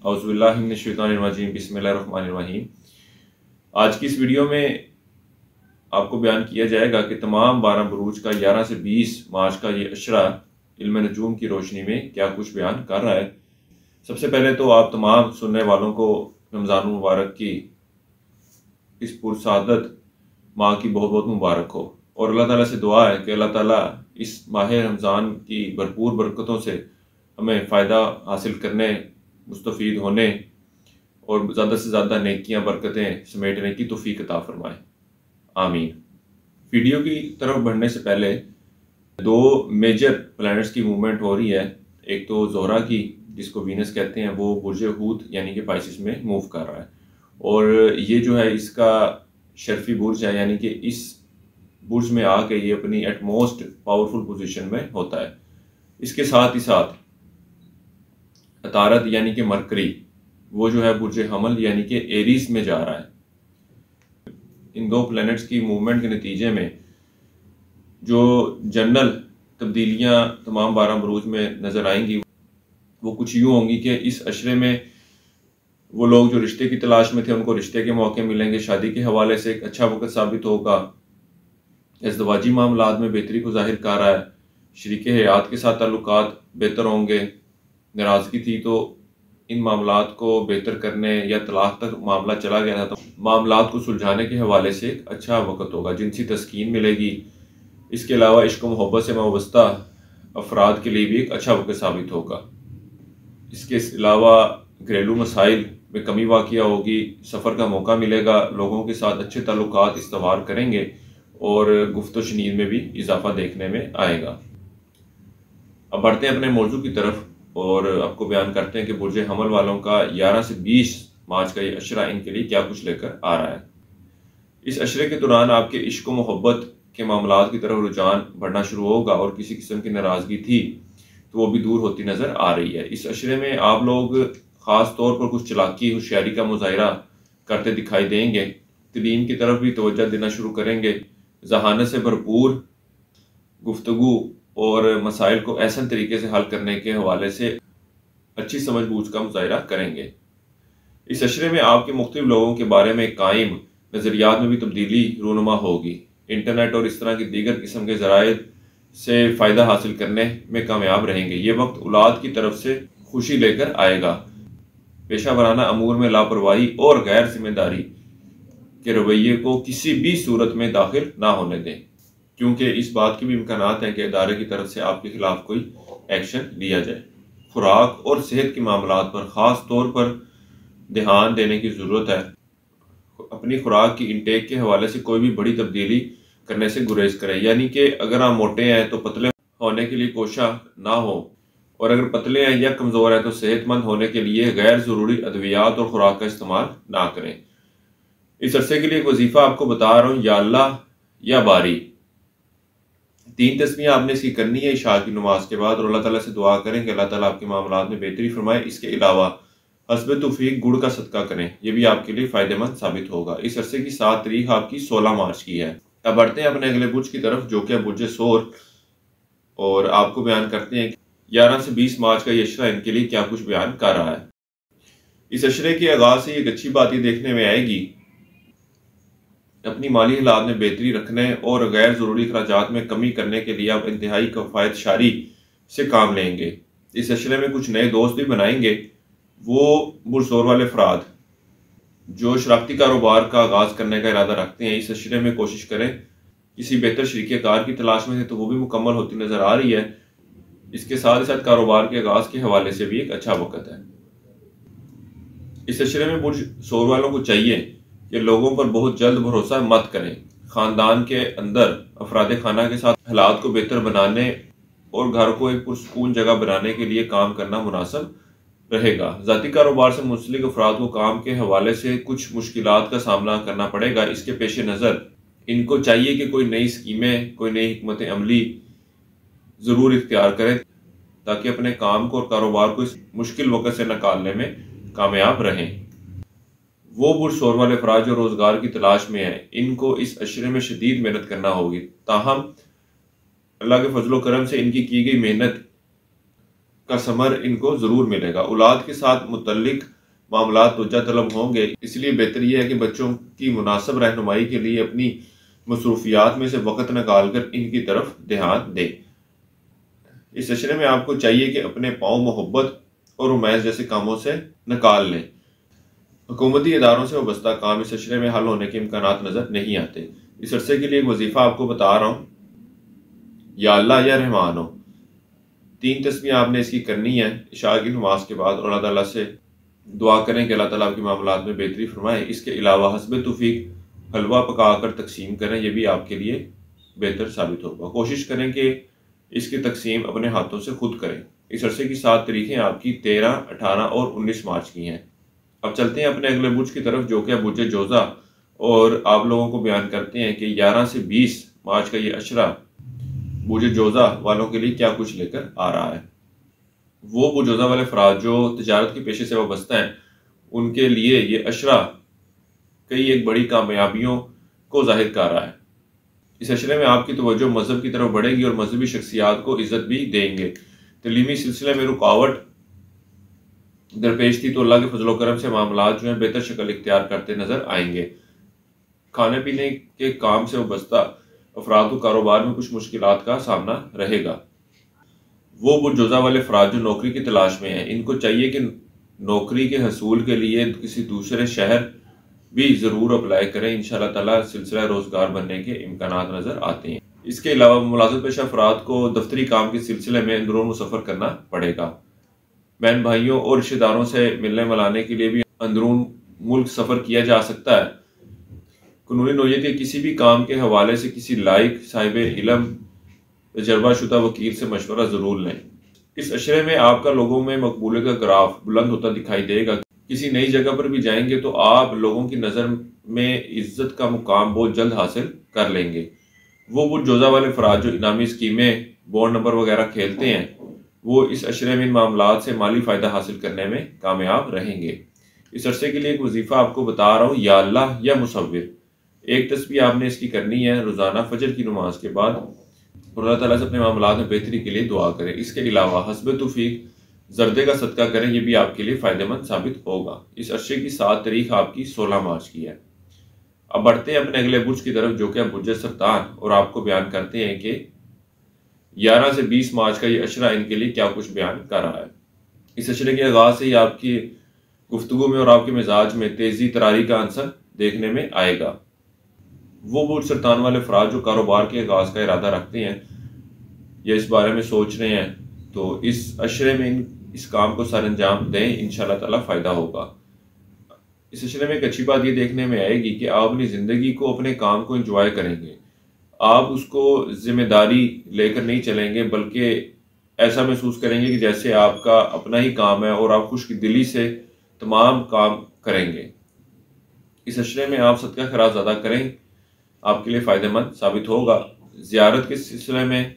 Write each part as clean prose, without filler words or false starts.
औज़ुबिल्लाहि मिनश्शैतानिर्रजीम बिस्मिल्लाहिर्रहमानिर्रहीम। आज की इस वीडियो में आपको बयान किया जाएगा कि तमाम 12 बुरूज का 11 से 20 मार्च का ये अशरा इल्म नजूम की रोशनी में क्या कुछ बयान कर रहा है। सबसे पहले तो आप तमाम सुनने वालों को रमज़ान मुबारक की इस पुरसादत माह की बहुत बहुत मुबारक हो, और अल्लाह ताला से दुआ है कि अल्लाह ताला इस माह रमज़ान की भरपूर बरकतों से हमें फ़ायदा हासिल करने, मुस्तफ़ीद होने और ज़्यादा से ज़्यादा नेकियां बरकतें समेटने की तौफीक अता फरमाए, आमीन। वीडियो की तरफ बढ़ने से पहले दो मेजर प्लैनेट्स की मूवमेंट हो रही है। एक तो ज़ोहरा की, जिसको वीनस कहते हैं, वो बुर्ज हूत यानी कि पाइसिस में मूव कर रहा है, और ये जो है इसका शर्फी बुर्ज है, यानी कि इस बुर्ज में आके ये अपनी एटमोस्ट पावरफुल पोजीशन में होता है। इसके साथ ही साथ अतारत यानी कि मरकरी, वो जो है बुर्ज हमल यानी कि एरीज में जा रहा है। इन दो प्लैनेट्स की मूवमेंट के नतीजे में जो जनरल तब्दीलियां तमाम 12 बुरूज में नज़र आएंगी वो कुछ यूँ होंगी कि इस अशरे में वो लोग जो रिश्ते की तलाश में थे उनको रिश्ते के मौके मिलेंगे। शादी के हवाले से एक अच्छा वक्त साबित होगा। इज़्दवाजी मामलात में बेहतरी को जाहिर कर रहा है। शरीके हयात के साथ ताल्लुकात बेहतर होंगे। नाराज़गी थी तो इन मामलात को बेहतर करने या तलाक तक मामला चला गया था तो मामलात को सुलझाने के हवाले से एक अच्छा वक्त होगा। जिनसी तस्कीन मिलेगी। इसके अलावा इश्क मोहब्बत से वाबस्ता अफराद के लिए भी एक अच्छा वक्त साबित होगा। इसके अलावा घरेलू मसाइल में कमी वाक़िया होगी। सफ़र का मौका मिलेगा। लोगों के साथ अच्छे ताल्लुकात इस्तवार करेंगे और गुफ्तो शनीद में भी इजाफा देखने में आएगा। अब बढ़ते हैं अपने मौजू की तरफ और आपको बयान करते हैं कि बुर्ज हमल वालों का 11 से 20 मार्च का ये अशरा इनके लिए क्या कुछ लेकर आ रहा है। इस अशरे के दौरान आपके इश्क मोहब्बत के मामलात की तरफ रुझान बढ़ना शुरू होगा और किसी किस्म की नाराज़गी थी तो वो भी दूर होती नज़र आ रही है। इस अशरे में आप लोग ख़ास तौर पर कुछ चालाकी होशियारी का मुजाहिरा करते दिखाई देंगे। तलीम की तरफ भी तवज्जो देना शुरू करेंगे। जहानत से भरपूर गुफ्तगू और मसाइल को ऐसा तरीके से हल करने के हवाले से अच्छी समझ बूझ का मुजाहिरा करेंगे। इस अशरे में आपके मुख्तलिफ लोगों के बारे में कायम नज़रियात में भी तब्दीली रूनुमा होगी। इंटरनेट और इस तरह की दीगर किस्म के ज़राए से फ़ायदा हासिल करने में कामयाब रहेंगे। ये वक्त औलाद की तरफ से खुशी लेकर आएगा। पेशा वराना अमूर में लापरवाही और गैर जिम्मेदारी के रवैये को किसी भी सूरत में दाखिल ना होने दें, क्योंकि इस बात की भी इम्कानात है कि इदारे की तरफ से आपके खिलाफ कोई एक्शन लिया जाए। खुराक और सेहत के मामलात पर ख़ास तौर पर ध्यान देने की ज़रूरत है। अपनी खुराक की इंटेक के हवाले से कोई भी बड़ी तब्दीली करने से गुरेज करें, यानी कि अगर आप मोटे हैं तो पतले होने के लिए कोशिश ना हो, और अगर पतले हैं या कमज़ोर हैं तो सेहतमंद होने के लिए गैर ज़रूरी अद्वियात और खुराक का इस्तेमाल ना करें। इस अरसे के लिए एक वजीफ़ा आपको बता रहा हूँ, या अल्लाह या बारी। 3 तस्बीह आपने इसकी करनी है इशा की नमाज के बाद, और अल्लाह ताला से दुआ करें कि अल्लाह ताला आपके मामलात में बेहतरी फरमाए। इसके अलावा हस्ब तौफीक गुड़ का सदका करें, यह भी आपके लिए फ़ायदेमंद साबित होगा। इस अरसे की 7 तारीख आपकी 16 मार्च की है। अब बढ़ते हैं अपने अगले बुर्ज की तरफ, जो कि बुर्ज सोर, और आपको बयान करते हैं कि 11 से 20 मार्च का ये अशरा इनके लिए क्या कुछ बयान कर रहा है। इस अशरे के आगाज़ से एक अच्छी बात ये देखने में आएगी, अपनी माली हालात में बेहतरी रखने और गैर ज़रूरी अखराजात में कमी करने के लिए आप इंतहाई कफ़ायतशारी से काम लेंगे। इस अशरे में कुछ नए दोस्त भी बनाएंगे। वो बुरसोर वाले अफराद जो शराकती कारोबार का आगाज़ करने का इरादा रखते हैं, इस अशरे में कोशिश करें। किसी बेहतर शरीके कार की तलाश में थे तो वो भी मुकम्मल होती नज़र आ रही है। इसके साथ ही साथ कारोबार के आगाज़ के हवाले से भी एक अच्छा वक्त है। इस अशरे में बुर्ज सोर वालों को चाहिए कि लोगों पर बहुत जल्द भरोसा मत करें। ख़ानदान के अंदर अफराद खाना के साथ हालात को बेहतर बनाने और घर को एक पुरसकून जगह बनाने के लिए काम करना मुनासिब रहेगा। ज़ाती कारोबार से मुंसलिक अफराद को काम के हवाले से कुछ मुश्किलात का सामना करना पड़ेगा। इसके पेश नज़र इनको चाहिए कि कोई नई स्कीमें, कोई नई हिकमत अमली ज़रूर इख्तियार करें ताकि अपने काम को और कारोबार को इस मुश्किल वक़्त से निकालने में कामयाब रहें। वो बुरसोर वाले अफराद जो रोज़गार की तलाश में हैं, इनको इस अशरे में शदीद मेहनत करना होगी। ताहम अल्लाह के फजलो करम से इनकी की गई मेहनत का समर इनको ज़रूर मिलेगा। औलाद के साथ मुतल्लिक मामला तवज्जो तलब होंगे, इसलिए बेहतर यह है कि बच्चों की मुनासिब रहनुमाई के लिए अपनी मसरूफियात में से वक़्त निकाल कर इनकी तरफ ध्यान दें। इस अशरे में आपको चाहिए कि अपने पाँव मोहब्बत और उमैस जैसे कामों से निकाल लें। हुकूमती इदारों से वाबस्ता काम इस अशरे में हल होने के इम्कानात नज़र नहीं आते। इस अरसे के लिए एक वजीफ़ा आपको बता रहा हूँ, या अल्लाह या रहमान हो। 3 तस्बीह आपने इसकी करनी है इशा की नमाज के बाद, और अल्लाह ताला से दुआ करें कि अल्लाह ताला आपके मामलात में बेहतरी फरमाए। इसके अलावा हस्ब तौफीक हलवा पका कर तकसीम करें, यह भी आपके लिए बेहतर साबित होगा। कोशिश करें कि इसकी तकसीम अपने हाथों से खुद करें। इस अरसे की 7 तारीखें आपकी 13, 18 और 19 मार्च की हैं। अब चलते हैं अपने अगले बुर्ज की तरफ, जो कि बुर्ज जोज़ा, और आप लोगों को बयान करते हैं कि 11 से 20 मार्च का ये अशरा बुर्ज जोज़ा वालों के लिए क्या कुछ लेकर आ रहा है। वो बुर्ज जोज़ा वाले अफराद जो तजारत के पेशे से वाबस्ता हैं, उनके लिए ये अशरा कई एक बड़ी कामयाबियों को जाहिर कर रहा है। इस अशरे में आपकी तवज्जो मजहब की तरफ बढ़ेगी और मजहबी शख्सियात को इज्जत भी देंगे। तलीमी सिलसिले में रुकावट दरपेश थी तो अल्लाह के फजल करम से मामलात जो हैं बेहतर शक्ल इख्तियार करते नजर आएंगे। खाने पीने के काम से वाबस्ता अफराद को कारोबार में कुछ मुश्किलात का सामना रहेगा। वो बुर्ज जोज़ा वाले अफराद जो नौकरी की तलाश में हैं, इनको चाहिए कि नौकरी के हसूल के लिए किसी दूसरे शहर भी ज़रूर अप्लाई करें। इंशाअल्लाह ताला सिलसिला रोज़गार बनने के इम्कानात नज़र आते हैं। इसके अलावा मुलाज़िम पेशा अफराद को दफ्तरी काम के सिलसिले में अंदरून सफ़र करना पड़ेगा। बहन भाइयों और रिश्तेदारों से मिलने मिलाने के लिए भी अंदरून मुल्क सफ़र किया जा सकता है। कानूनी नौयत के किसी भी काम के हवाले से किसी लायक साहिब इल्म तजर्बाशुदा वकील से मशवरा ज़रूर लें। इस अशरे में आपका लोगों में मकबूलियत का ग्राफ बुलंद होता दिखाई देगा। किसी नई जगह पर भी जाएंगे तो आप लोगों की नज़र में इज्जत का मुकाम बहुत जल्द हासिल कर लेंगे। वो बुर्ज जोज़ा वाले अफराद जो इनामी स्कीमें, बॉन्ड नंबर वगैरह खेलते हैं, वो इस अशरे में इन मामलात से माली फ़ायदा हासिल करने में कामयाब रहेंगे। इस अरसे के लिए एक वजीफ़ा आपको बता रहा हूँ, या अल्लाह या मुसव्विर। एक तस्बीह आपने इसकी करनी है रोज़ाना फजर की नमाज के बाद, और अल्लाह ताला से अपने मामलात में बेहतरी के लिए दुआ करें। इसके अलावा हस्ब तौफीक जर्दे का सदका करें, यह भी आपके लिए फ़ायदेमंद साबित होगा। इस अरसे की 7 तारीख आपकी 16 मार्च की है। अब बढ़ते हैं अपने अगले बुर्ज की तरफ, जो कि बुर्ज सरतान, और आपको बयान करते हैं कि 11 से 20 मार्च का ये अशरा इनके लिए क्या कुछ बयान कर रहा है। इस अशरे के आगाज़ से ही आपकी गुफ्तगू में और आपके मिजाज में तेज़ी तरारी का अंसर देखने में आएगा। वो बुर्ज सरतान वाले अफराद जो कारोबार के आगाज़ का इरादा रखते हैं या इस बारे में सोच रहे हैं, तो इस अशरे में इस काम को सर अंजाम दें, इंशाअल्लाह ताला फ़ायदा होगा। इस अशरे में एक अच्छी बात ये देखने में आएगी कि आप अपनी ज़िंदगी को, अपने काम को एंजॉय करेंगे। आप उसको जिम्मेदारी लेकर नहीं चलेंगे, बल्कि ऐसा महसूस करेंगे कि जैसे आपका अपना ही काम है और आप खुशदिली से तमाम काम करेंगे। इस अशरे में आप सदका खैरात ज़्यादा करें, आपके लिए फ़ायदेमंद साबित होगा। ज़ियारत के सिलसिले में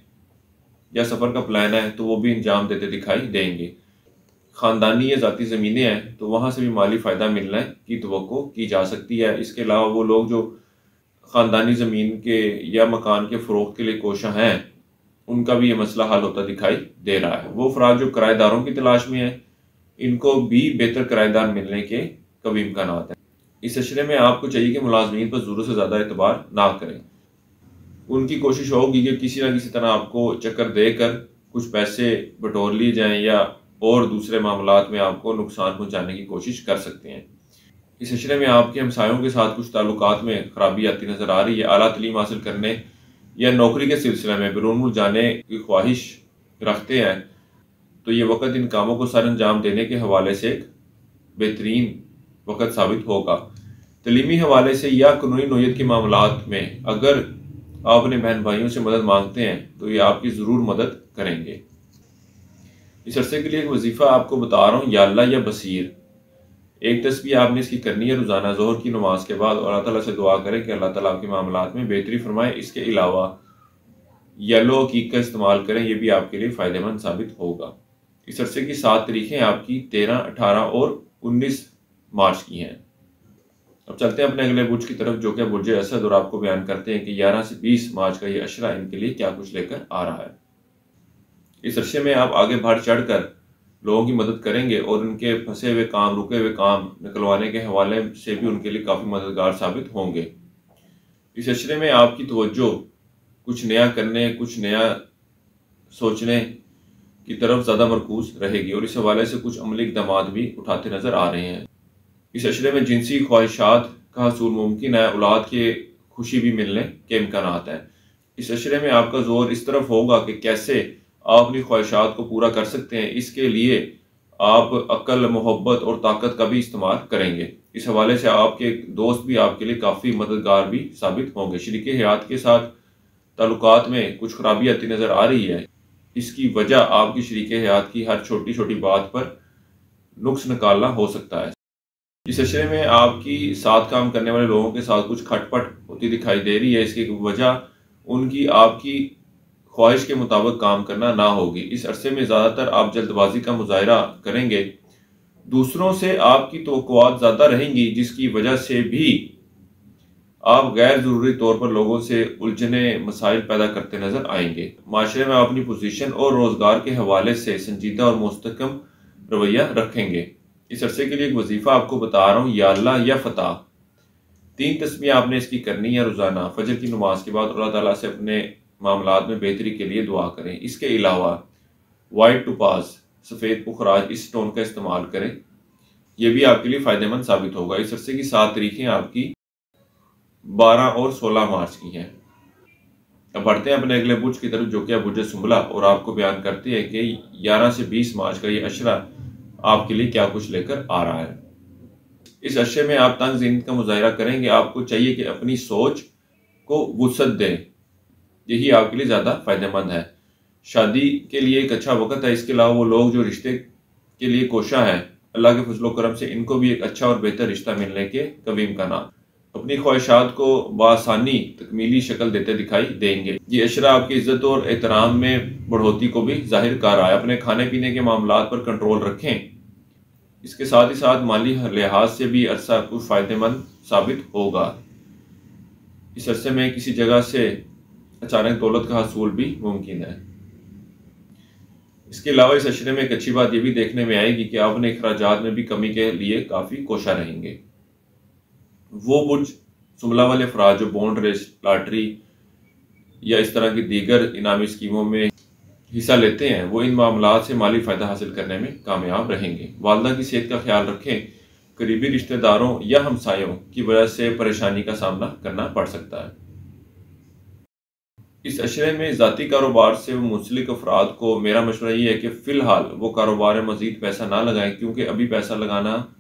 या सफ़र का प्लान है तो वो भी अंजाम देते दिखाई देंगे। ख़ानदानी या ज़ाती ज़मीनें हैं तो वहाँ से भी माली फ़ायदा मिलने की तवक्को की जा सकती है। इसके अलावा वो लोग जो ख़ानदानी ज़मीन के या मकान के फ़रोग़ के लिए कोशा हैं, उनका भी ये मसला हल होता दिखाई दे रहा है। वो अफराद जो किराएदारों की तलाश में हैं, इनको भी बेहतर किराएदार मिलने के कभी इम्कानात हैं। इस अशरे में आपको चाहिए कि मुलाजमीन पर ज़रूरत से ज़्यादा एतबार ना करें। उनकी कोशिश होगी कि किसी न किसी तरह आपको चक्कर देकर कुछ पैसे बटोर लिए जाएं या और दूसरे मामलात में आपको नुकसान पहुंचाने की कोशिश कर सकते हैं। इस अशरे में आपके हमसायों के साथ कुछ ताल्लुकात में खराबी आती नज़र आ रही है। आला तालीम हासिल करने या नौकरी के सिलसिले में बैरून मुल्क जाने की ख्वाहिश रखते हैं तो ये वक़्त इन कामों को सर अंजाम देने के हवाले से एक बेहतरीन वक़्त साबित होगा। तलीमी हवाले से या कानूनी नौयत के मामलात में अगर आप अपने बहन भाइयों से मदद मांगते हैं तो ये आपकी ज़रूर मदद करेंगे। इस अरसे के लिए एक वजीफ़ा आपको बता रहा हूँ, या अल्लाह या बसीर। एक तस्बीह आपने इसकी करनी है रोज़ाना ज़ोहर की नमाज के बाद, और अल्लाह ताला से दुआ करें कि अल्लाह ताला आपके मामलात में बेहतरी फरमाए। इसके अलावा येलो हकीक का इस्तेमाल करें, यह भी आपके लिए फ़ायदेमंद साबित होगा। इस अरसे की 7 तारीखें आपकी 13, 18 और 19 मार्च की हैं। अब चलते हैं अपने अगले बुर्ज की तरफ, जो कि बुर्ज असद, और आपको बयान करते हैं कि 11 से 20 मार्च का ये अशरा इनके लिए क्या कुछ लेकर आ रहा है। इस अरसे में आप आगे बढ़ चढ़ कर लोगों की मदद करेंगे और उनके फंसे हुए काम, रुके हुए काम निकलवाने के हवाले से भी उनके लिए काफ़ी मददगार साबित होंगे। इस अशरे में आपकी तवज्जो कुछ नया करने, कुछ नया सोचने की तरफ ज़्यादा मरकूज रहेगी और इस हवाले से कुछ अमली इक़दामात भी उठाते नज़र आ रहे हैं। इस अशरे में जिनसी ख्वाहिशात का हसूल मुमकिन है, औलाद की खुशी भी मिलने के इम्कानात हैं। इस अशरे में आपका जोर इस तरफ होगा कि कैसे आप अपनी ख्वाहिशात को पूरा कर सकते हैं। इसके लिए आप अक्ल, मोहब्बत और ताकत का भी इस्तेमाल करेंगे। इस हवाले से आपके दोस्त भी आपके लिए काफ़ी मददगार भी साबित होंगे। शरीके हयात के साथ ताल्लुकात में कुछ खराबी आती नज़र आ रही है। इसकी वजह आपकी शरीके हयात की हर छोटी छोटी बात पर नुक्स निकालना हो सकता है। इस अशरे में आपकी साथ काम करने वाले लोगों के साथ कुछ खटपट होती दिखाई दे रही है। इसकी वजह उनकी आपकी ख्वाहिश के मुताबिक काम करना ना होगी। इस अरसे में ज़्यादातर आप जल्दबाजी का मुजाहरा करेंगे। दूसरों से आपकी तवक्कुआत ज़्यादा रहेंगी, जिसकी वजह से भी आप गैर ज़रूरी तौर पर लोगों से उलझने, मसाइल पैदा करते नज़र आएंगे। माशरे में अपनी पोजीशन और रोज़गार के हवाले से संजीदा और मुस्तकम रवैया रखेंगे। इस अरसे के लिए एक वजीफ़ा आपको बता रहा हूँ, या अल्लाह या फतह। 3 तस्बीह आपने इसकी करनी है रोज़ाना। फजर की नमाज के बाद अल्लाह ताला से अपने मामलात में बेहतरी के लिए दुआ करें। इसके अलावा वाइट टोपाज, सफ़ेद पुखराज, इस स्टोन का इस्तेमाल करें। यह भी आपके लिए फ़ायदेमंद साबित होगा। इस अरसे की 7 तारीखें आपकी 12 और 16 मार्च की हैं। अब बढ़ते हैं अपने अगले बुर्ज की तरफ, जो कि बुर्ज सुंबला, और आपको बयान करती है कि 11 से 20 मार्च का ये अशरा आपके लिए क्या कुछ लेकर आ रहा है। इस अशरे में आप तंग ज़िंदगी का मुजाहरा करेंगे। आपको चाहिए कि अपनी सोच को वुसअत दें, यही आपके लिए ज़्यादा फ़ायदेमंद है। शादी के लिए एक अच्छा वक्त है। इसके अलावा वो लोग जो रिश्ते के लिए कोशा हैं, अल्लाह के फजलो करम से इनको भी एक अच्छा और बेहतर रिश्ता मिलने के कभी इम्कानात अपनी ख्वाहिशात को बआसानी तकमीली शक्ल देते दिखाई देंगे। ये अशरा आपकी इज्जत और एहतराम में बढ़ोतरी को भी जाहिर कर रहा है। अपने खाने पीने के मामलात पर कंट्रोल रखें। इसके साथ ही साथ माली लिहाज से भी अरसा कुछ फ़ायदेमंद साबित होगा। इस अरसे में किसी जगह से अचानक दौलत का हसूल भी मुमकिन है। इसके अलावा इस अशरे में एक अच्छी बात यह भी देखने में आएगी कि आप अपने अखराजात में भी कमी के लिए काफ़ी कोशा रहेंगे। वो बुर्ज सुमला वाले अफराद जो बॉन्ड रेस, लॉटरी या इस तरह की दीगर इनामी स्कीमों में हिस्सा लेते हैं, वो इन मामलात से माली फ़ायदा हासिल करने में कामयाब रहेंगे। वालदा की सेहत का ख्याल रखें। करीबी रिश्तेदारों या हमसायों की वजह से परेशानी का सामना करना पड़ सकता है। इस अशरे में ज़ाती कारोबार से मुंसलिक अफराद को मेरा मशवरा ये है कि फ़िलहाल वो कारोबार में मज़ीद पैसा ना लगाएं, क्योंकि अभी पैसा लगाना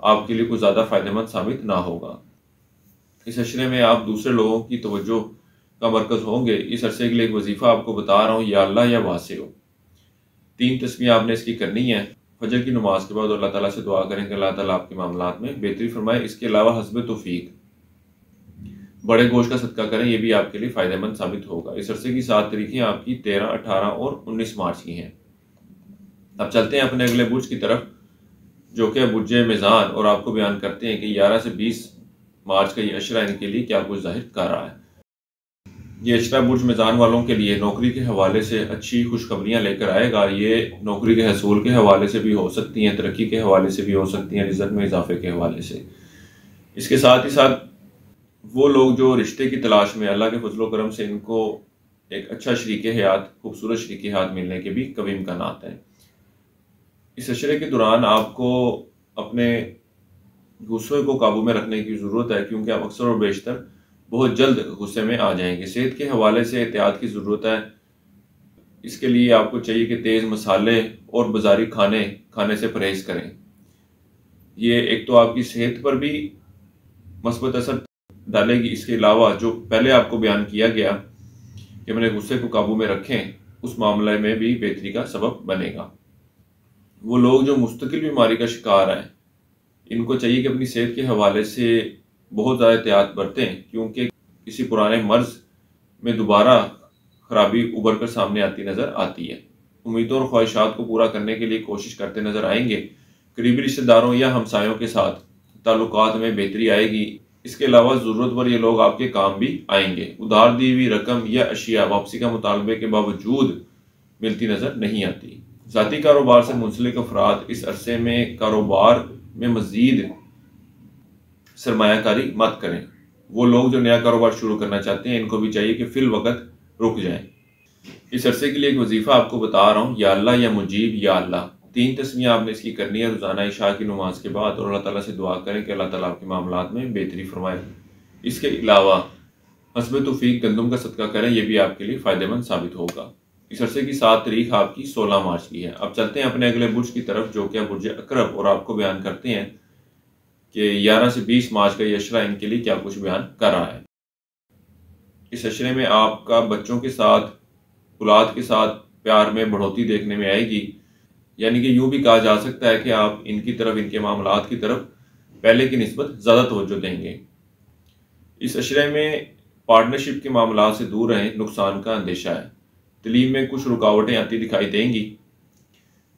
आपके लिए कुछ ज़्यादा फ़ायदेमंद साबित ना होगा। इस अशरे में आप दूसरे लोगों की तवज्जो का मरकज़ होंगे। इस अरसे के लिए एक वजीफ़ा आपको बता रहा हूँ, या अल्लाह या वासिओ। 3 तस्बीह आपने इसकी करनी है। फजर की नमाज के बाद अल्लाह ताला से दुआ करें कि अल्लाह ताला आपके मामलात में बेहतरी फरमाए। इसके अलावा हस्ब तौफीक बड़े गोश्त का सदका करें, यह भी आपके लिए फ़ायदेमंद साबित होगा। इस अरसे की 7 तारीखें आपकी 13, 18 और 19 मार्च की हैं। अब चलते हैं अपने अगले बुर्ज की तरफ, जो कि बुर्ज मीज़ान, और आपको बयान करते हैं कि 11 से 20 मार्च का ये अशरा इनके लिए क्या कुछ जाहिर कर रहा है। ये अशरा बुर्ज मीज़ान वालों के लिए नौकरी के हवाले से अच्छी खुशखबरियाँ लेकर आएगा। ये नौकरी के हसूल के हवाले से भी हो सकती हैं, तरक्की के हवाले से भी हो सकती हैं, रिज़्क़ में इजाफे के हवाले से। इसके साथ ही साथ वो लोग जो रिश्ते की तलाश में, अल्लाह के फजलो करम से इनको एक अच्छा शरीके हयात, खूबसूरत शरीके हयात मिलने के भी कभी इम्कानात हैं। इस अशरे के दौरान आपको अपने गुस्से को काबू में रखने की ज़रूरत है, क्योंकि आप अक्सर और बेशतर बहुत जल्द गुस्से में आ जाएंगे। सेहत के हवाले से एहतियात की ज़रूरत है। इसके लिए आपको चाहिए कि तेज़ मसाले और बाज़ारी खाने से परहेज़ करें। ये एक तो आपकी सेहत पर भी मस्बत असर डालेगी। इसके अलावा जो पहले आपको बयान किया गया कि अपने गुस्से को काबू में रखें, उस मामले में भी बेहतरी का सबब बनेगा। वो लोग जो मुस्तकिल बीमारी का शिकार हैं, इनको चाहिए कि अपनी सेहत के हवाले से बहुत ज़्यादा एहतियात बरतें, क्योंकि किसी पुराने मर्ज़ में दोबारा खराबी उभर कर सामने आती नज़र आती है। उम्मीदों और ख्वाहिशात को पूरा करने के लिए कोशिश करते नज़र आएंगे। करीबी रिश्तेदारों या हमसायों के साथ ताल्लुकात में बेहतरी आएगी। इसके अलावा ज़रूरत पर ये लोग आपके काम भी आएंगे। उधार दी हुई रकम या अशिया वापसी का मुतालबे के बावजूद मिलती नज़र नहीं आती। ज़ाती कारोबार से मुंसलिक अफराद इस अरसे में कारोबार में मज़ीद सरमायाकारी मत करें। वो लोग जो नया कारोबार शुरू करना चाहते हैं, इनको भी चाहिए कि फिल वक़्त रुक जाएं। इस अरसे के लिए एक वजीफ़ा आपको बता रहा हूँ, या अल्लाह या मुजीब या अल्लाह। 3 तस्मीयाँ आपने इसकी करनी है रोज़ाना इशा की नमाज के बाद, और अल्लाह ताला से दुआ करें कि अल्लाह ताला आपके मामलात में बेहतरी फरमाए। इसके अलावा हस्ब तौफीक गंदम का सदका करें, यह भी आपके लिए फ़ायदेमंद साबित होगा। इस अरसे की 7 तारीख आपकी 16 मार्च की है। अब चलते हैं अपने अगले बुर्ज की तरफ, जो कि बुर्ज अकरब, और आपको बयान करते हैं कि 11 से 20 मार्च का ये अशरा इनके लिए क्या कुछ बयान कर रहा है। इस अशरे में आपका बच्चों के साथ, औलाद के साथ प्यार में बढ़ोतरी देखने में आएगी। यानी कि यूँ भी कहा जा सकता है कि आप इनकी तरफ, इनके मामलात की तरफ पहले की निस्बत ज़्यादा तवज्जो देंगे। इस अशरे में पार्टनरशिप के मामलात से दूर रहें, नुकसान का अंदेशा है। तलीम में कुछ रुकावटें आती दिखाई देंगी।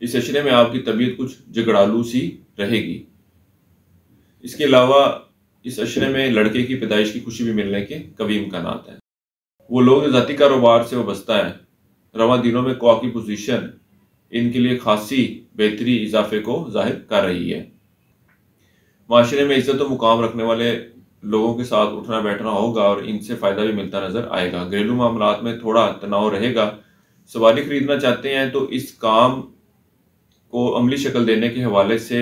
इस अशरे में आपकी तबीयत कुछ झगड़ालू सी रहेगी। इसके अलावा इस अशरे में लड़के की पैदाइश की खुशी भी मिलने के कभी इम्कानात हैं। वो लोग जो ज़ाती कारोबार से वाबस्ता है, रवां दिनों में क्वा की पोजीशन इनके लिए खासी बेहतरी इजाफे को जाहिर कर रही है। माशरे में इज्जत और मुकाम रखने वाले लोगों के साथ उठना बैठना होगा और इनसे फ़ायदा भी मिलता नज़र आएगा। घरेलू मामलात में थोड़ा तनाव रहेगा। सवारी खरीदना चाहते हैं तो इस काम को अमली शक्ल देने के हवाले से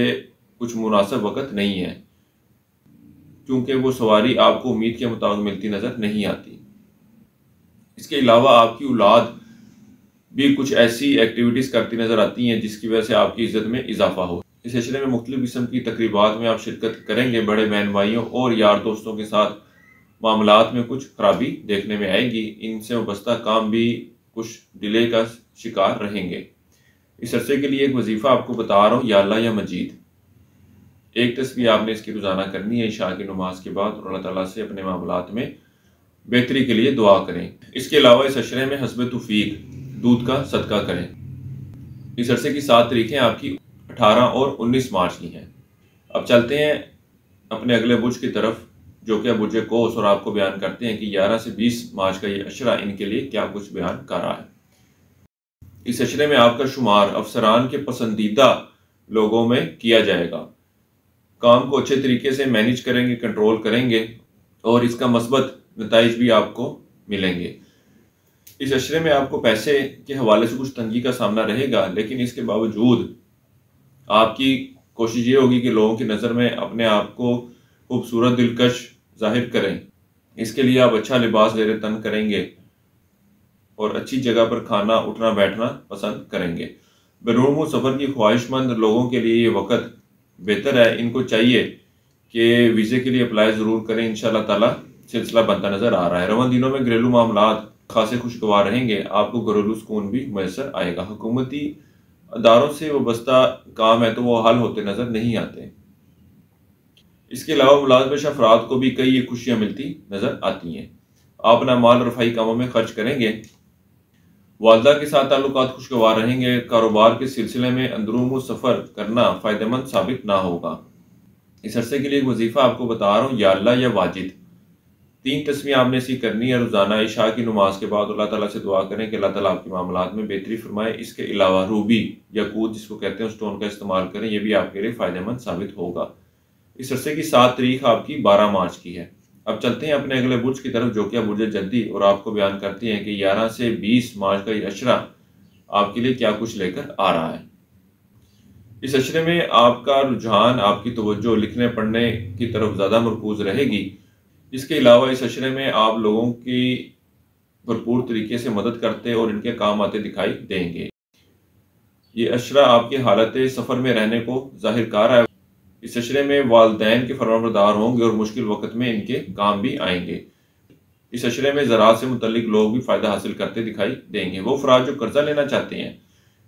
कुछ मुनासिब वक़्त नहीं है, क्योंकि वो सवारी आपको उम्मीद के मुताबिक मिलती नज़र नहीं आती। इसके अलावा आपकी औलाद भी कुछ ऐसी एक्टिविटीज़ करती नज़र आती हैं जिसकी वजह से आपकी इज़्ज़त में इजाफा हो। इस अशरे में मुख्तलिफ किस्म की तकरीबात में आप शिरकत करेंगे। बड़े बहन भाइयों और यार दोस्तों के साथ मामलात में कुछ खराबी देखने में आएगी। इनसे वाबस्ता काम भी कुछ डिले का शिकार रहेंगे। इस अरसे के लिए एक वजीफ़ा आपको बता रहा हूँ, या अल्लाह या मजीद। एक तस्बीह आपने इसकी रोज़ाना करनी है इशा की नमाज के बाद, और अल्लाह ताला से अपने मामलात में बेहतरी के लिए दुआ करें। इसके अलावा इस अशरे में हस्ब तौफीक दूध का सदका करें। इस अरसे की 7 तारीखें आपकी 18 और 19 मार्च की हैं। अब चलते हैं अपने अगले बुर्ज की तरफ, जो कि बुर्ज कौस, और आपको बयान करते हैं कि 11 से 20 मार्च का ये अशरा इनके लिए क्या कुछ बयान कर रहा है। इस अशरे में आपका शुमार अफसरान के पसंदीदा लोगों में किया जाएगा। काम को अच्छे तरीके से मैनेज करेंगे, कंट्रोल करेंगे, और इसका मस्बत नताइज भी आपको मिलेंगे। इस अशरे में आपको पैसे के हवाले से कुछ तंगी का सामना रहेगा, लेकिन इसके बावजूद आपकी कोशिश ये होगी कि लोगों की नज़र में अपने आप को खूबसूरत, दिलकश जाहिर करें। इसके लिए आप अच्छा लिबास ज़ेरे तन करेंगे और अच्छी जगह पर खाना, उठना बैठना पसंद करेंगे। बैरून सफ़र की ख्वाहिशमंद लोगों के लिए ये वक़्त बेहतर है। इनको चाहिए कि वीज़े के लिए अप्लाई ज़रूर करें। इंशाअल्लाह ताला सिलसिला बनता नज़र आ रहा है। रवां दिनों में घरेलू मामलात खासे खुशगवार रहेंगे। आपको घरेलू सुकून भी मैसर आएगा। हुकूमती अदारों से वाबस्ता काम है तो वो हल होते नज़र नहीं आते। इसके अलावा मुलाज़िम अफराद को भी कई खुशियाँ मिलती नज़र आती हैं। आप अपना माल रफाई कामों में खर्च करेंगे। वालदा के साथ ताल्लुकात खुशगवार रहेंगे। कारोबार के सिलसिले में अंदरूनी सफ़र करना फ़ायदेमंद साबित ना होगा। इस अरसे के लिए एक वजीफ़ा आपको बता रहा हूँ, या अल्लाह या वाजिद। 3 तस्बीह आपने इसकी करनी है रोज़ाना इशा की नमाज के बाद। अल्लाह ताला से दुआ करें कि अल्लाह ताला आपके मामलात में बेहतरी फरमाए। इसके अलावा रूबी या कूद जिसको कहते हैं, उस स्टोन का इस्तेमाल करें, यह भी आपके लिए फ़ायदेमंद साबित होगा। इस अरसे की 7 तारीख आपकी 12 मार्च की है। अब चलते हैं अपने अगले बुर्ज की तरफ, जो कि बुर्ज जद्दी, और आपको बयान करते हैं कि 11 से 20 मार्च का ये अशरा आपके लिए क्या कुछ लेकर आ रहा है। इस अशरे में आपका रुझान, आपकी तवज्जो लिखने पढ़ने की तरफ ज़्यादा मरकूज रहेगी। इसके अलावा इस अशरे में आप लोगों की भरपूर तरीके से मदद करते और इनके काम आते दिखाई देंगे। ये अशरा आपकी हालत सफ़र में रहने को जाहिर कर रहा है। इस अशरे में वालिदैन के फरमाबरदार होंगे और मुश्किल वक़्त में इनके काम भी आएंगे। इस अशरे में ज़राअत से मुतल्लिक लोग भी फ़ायदा हासिल करते दिखाई देंगे। वो अफराद जो कर्जा लेना चाहते हैं,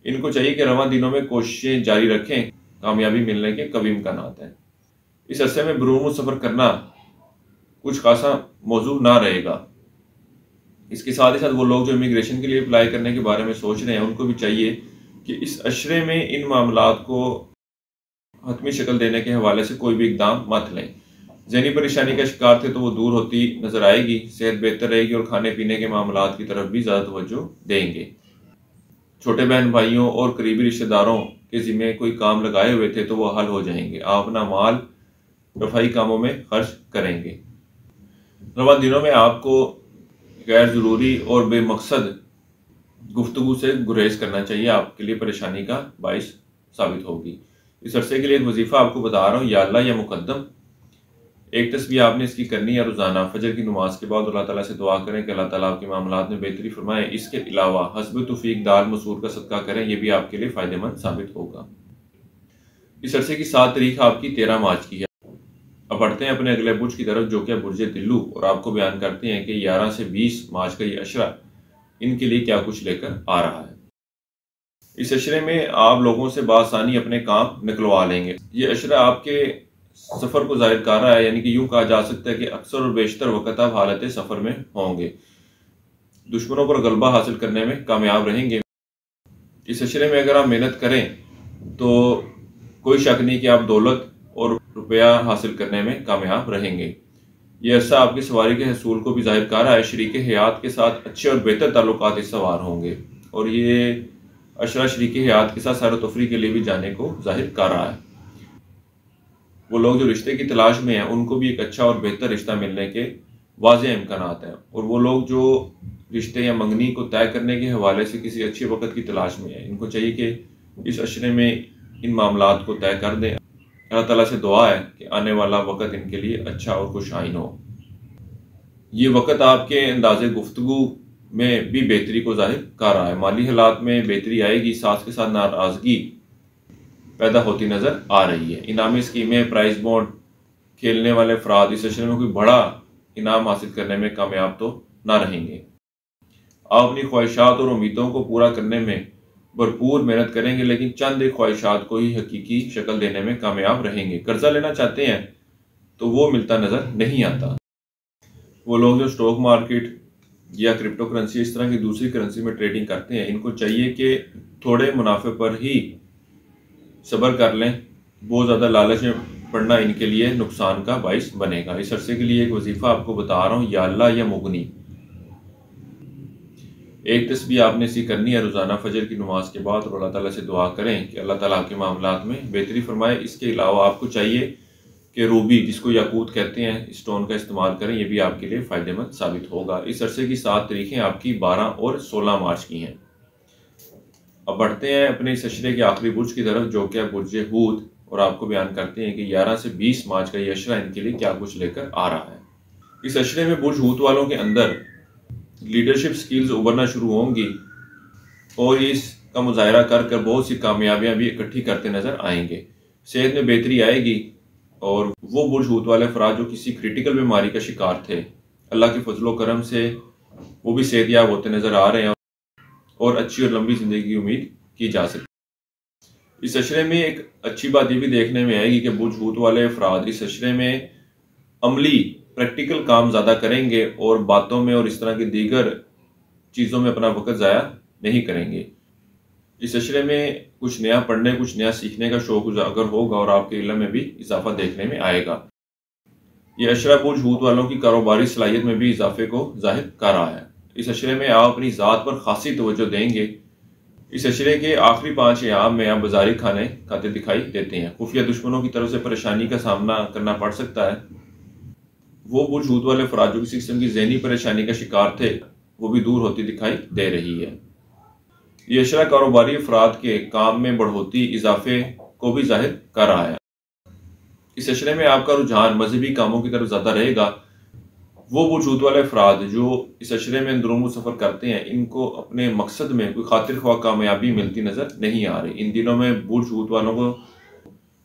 इनको चाहिए कि रवां दिनों में कोशिशें जारी रखें। कामयाबी मिलने के कभी इम्कानात हैं। इस अरसे में बैरून सफ़र करना कुछ खासा मौजू ना रहेगा। इसके साथ ही साथ वो लोग जो इमिग्रेशन के लिए अप्लाई करने के बारे में सोच रहे हैं, उनको भी चाहिए कि इस अशरे में इन मामलात को हतमी शक्ल देने के हवाले से कोई भी इकदाम मत लें। ज़हनी परेशानी का शिकार थे तो वो दूर होती नज़र आएगी। सेहत बेहतर रहेगी और खाने पीने के मामलात की तरफ भी ज़्यादा तवज्जो देंगे। छोटे बहन भाइयों और करीबी रिश्तेदारों के ज़िम्मे कोई काम लगाए हुए थे तो वो हल हो जाएंगे। आप अपना माल रफाई कामों में खर्च करेंगे। रवा दिनों में आपको गैर ज़रूरी और बेमकसद गुफ्तगू से गुरेज करना चाहिए, आपके लिए परेशानी का बाइस साबित होगी। इस अरसे के लिए एक वजीफ़ा आपको बता रहा हूँ, या अल्लाह या मुकद्दम। एक तस्बीह आपने इसकी करनी है रोज़ाना फजर की नमाज के बाद। अल्लाह ताला से दुआ करें कि अल्लाह ताला आपके मामलात में बेहतरी फरमाए। इसके अलावा हस्ब तौफीक दाल मसूर का सदका करें, यह भी आपके लिए फ़ायदेमंद साबित होगा। इस अरसे की 7 तारीख आपकी 13 मार्च की है। अब बढ़ते हैं अपने अगले बुर्ज की तरफ, जो कि बुर्ज दिल्लू, और आपको बयान करते हैं कि 11 से 20 मार्च का ये अशरा इनके लिए क्या कुछ लेकर आ रहा है। इस अशरे में आप लोगों से बासानी अपने काम निकलवा लेंगे। ये अशरा आपके सफ़र को जाहिर कर रहा है, यानी कि यूँ कहा जा सकता है कि अक्सर और बेशतर वक़्त आप हालत सफ़र में होंगे, दुश्मनों पर गलबा हासिल करने में कामयाब रहेंगे। इस अशरे में अगर आप मेहनत करें तो कोई शक नहीं कि आप दौलत और रुपया हासिल करने में कामयाब रहेंगे। ये अरसा आपकी सवारी के हसूल को भी जाहिर कर रहा है। शरीक हयात के साथ अच्छे और बेहतर ताल्लुकात सवार होंगे, और ये अशरा शरीक हयात के साथ सैर तफरी के लिए भी जाने को जाहिर कर रहा है। वो लोग जो रिश्ते की तलाश में हैं उनको भी एक अच्छा और बेहतर रिश्ता मिलने के वाज़ेह इम्कानात हैं, और वो लोग जो रिश्ते या मंगनी को तय करने के हवाले से किसी अच्छे वक़्त की तलाश में हैं, इनको चाहिए कि इस अशरे में इन मामलात को तय कर दें। अल्लाह ताला से दुआ है कि आने वाला वक़्त इनके लिए अच्छा और खुशाइन हो। ये वक़्त आपके अंदाज़े गुफ्तगू में भी बेहतरी को ज़ाहिर कर रहा है। माली हालात में बेहतरी आएगी, साथ के साथ नाराज़गी पैदा होती नज़र आ रही है। इनामी स्कीमें, प्राइज बॉन्ड खेलने वाले अफराद इस अशरे में कोई बड़ा इनाम हासिल करने में कामयाब तो ना रहेंगे। आप अपनी ख्वाहिशात और उम्मीदों को पूरा करने में भरपूर मेहनत करेंगे, लेकिन चंद एक ख्वाहिशात को ही हकीकी शक्ल देने में कामयाब रहेंगे। कर्जा लेना चाहते हैं तो वो मिलता नज़र नहीं आता। वो लोग जो स्टॉक मार्केट या क्रिप्टो करेंसी, इस तरह की दूसरी करेंसी में ट्रेडिंग करते हैं, इनको चाहिए कि थोड़े मुनाफे पर ही सब्र कर लें। बहुत ज़्यादा लालच में पड़ना इनके लिए नुकसान का बाइस बनेगा। इस अरसे के लिए एक वजीफ़ा आपको बता रहा हूँ, या अल्लाह या मुगनी। एक तस्बीह आपने इसी करनी है रोज़ाना फजर की नमाज के बाद, और अल्लाह ताला से दुआ करें कि अल्लाह ताला आपके मामलात में बेहतरी फरमाए। इसके अलावा आपको चाहिए कि रूबी, जिसको याकूत कहते हैं, स्टोन का इस्तेमाल करें, यह भी आपके लिए फ़ायदेमंद साबित होगा। इस अरसे की 7 तारीखें आपकी 12 और 16 मार्च की हैं। अब बढ़ते हैं अपने इस अशरे के आखिरी बुर्ज की तरफ, जो कि बुर्ज हूद, और आपको बयान करते हैं कि 11 से 20 मार्च का ये अशरा इनके लिए क्या कुछ लेकर आ रहा है। इस अशरे में बुर्ज हूद वालों के अंदर लीडरशिप स्किल्स उभरना शुरू होंगी, और इसका मुजाहरा कर कर बहुत सी कामयाबियां भी इकट्ठी करते नजर आएंगे। सेहत में बेहतरी आएगी, और वो बुर्ज हूद वाले अफराद जो किसी क्रिटिकल बीमारी का शिकार थे, अल्लाह के फजलो करम से वो भी सेहतयाब होते नजर आ रहे हैं, और अच्छी और लंबी ज़िंदगी की उम्मीद की जा सकती है। इस अशरे में एक अच्छी बात ये भी देखने में आएगी कि बुर्ज हूद वाले अफराद इस अशरे में अमली प्रैक्टिकल काम ज़्यादा करेंगे, और बातों में और इस तरह की दीगर चीज़ों में अपना वक़्त ज़ाया नहीं करेंगे। इस अशरे में कुछ नया पढ़ने, कुछ नया सीखने का शौक़ उजागर होगा, और आपके इल्म में भी इजाफा देखने में आएगा। ये अशरा बुर्ज हूद वालों की कारोबारी सलाहियत में भी इजाफे को जाहिर कर रहा है। इस अशरे में आप अपनी ज़ात पर खासी तवज्जो देंगे। इस अशरे के आखिरी 5 अयाम में आप बाजारी खाने खाते दिखाई देते हैं। खुफिया दुश्मनों की तरफ से परेशानी का सामना करना पड़ सकता है। वो बुर्ज हूद वाले अफराद जो किसी किस्म की ज़हनी परेशानी का शिकार थे, वो भी दूर होती दिखाई दे रही है। ये अशरा कारोबारी अफराद के काम में बढ़ोतरी, इजाफे को भी जाहिर कर रहा है। इस अशरे में आपका रुझान मजहबी कामों की तरफ ज़्यादा रहेगा। वो बुर्ज हूद वाले अफराद जो इस अशरे में अंदरूनी सफ़र करते हैं, इनको अपने मकसद में कोई खातिर ख्वाह कामयाबी मिलती नज़र नहीं आ रही। इन दिनों में बुर्ज हूद वालों को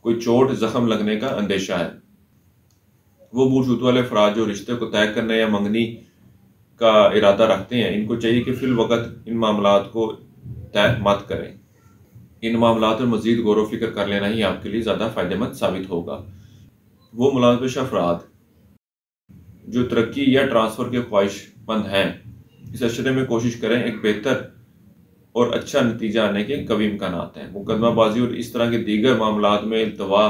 कोई चोट ज़ख्म लगने का अंदेशा है। वो बुर्ज हूद वाले अफराद जो रिश्ते को तय करने या मंगनी का इरादा रखते हैं, इनको चाहिए कि फिल वक़्त इन मामलात को तय मत करें। इन मामलात पर मज़ीद गौर व फिक्र कर लेना ही आपके लिए ज़्यादा फ़ायदेमंद साबित होगा। वो मुलाज़िम अफराद जो तरक्की या ट्रांसफ़र के ख्वाहिशमंद हैं, इस अशरे में कोशिश करें एक बेहतर और अच्छा नतीजा आने के कभी इम्कानात हैं। मुकदमाबाजी और इस तरह के दीगर मामलात में इल्तवा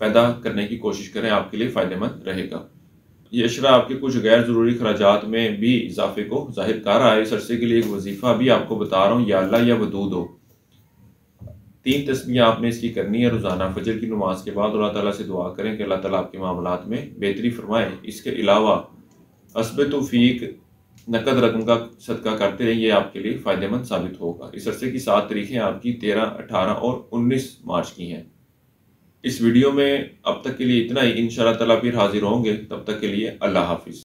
पैदा करने की कोशिश करें, आपके लिए फ़ायदेमंद रहेगा। ये अशरा आपके कुछ गैर ज़रूरी खराजात में भी इजाफे को जाहिर कर रहा है। इस अरसे के लिए एक वजीफ़ा भी आपको बता रहा हूँ, या अल्लाह या वदूद हो। 3 तस्बीह आपने इसकी करनी है रोज़ाना फजर की नमाज के बाद। अल्लाह ताला से दुआ करें कि अल्लाह ताला आपके मामलात में बेहतरी फरमाए। इसके अलावा हस्ब तौफीक नकद रकम का सदका करते रहिए, ये आपके लिए फ़ायदेमंद साबित होगा। इस अरसे की 7 तारीखें आपकी 13, 18 और 19 मार्च की हैं। इस वीडियो में अब तक के लिए इतना ही। इंशाअल्लाह ताला फिर हाजिर होंगे, तब तक के लिए अल्लाह हाफिज़।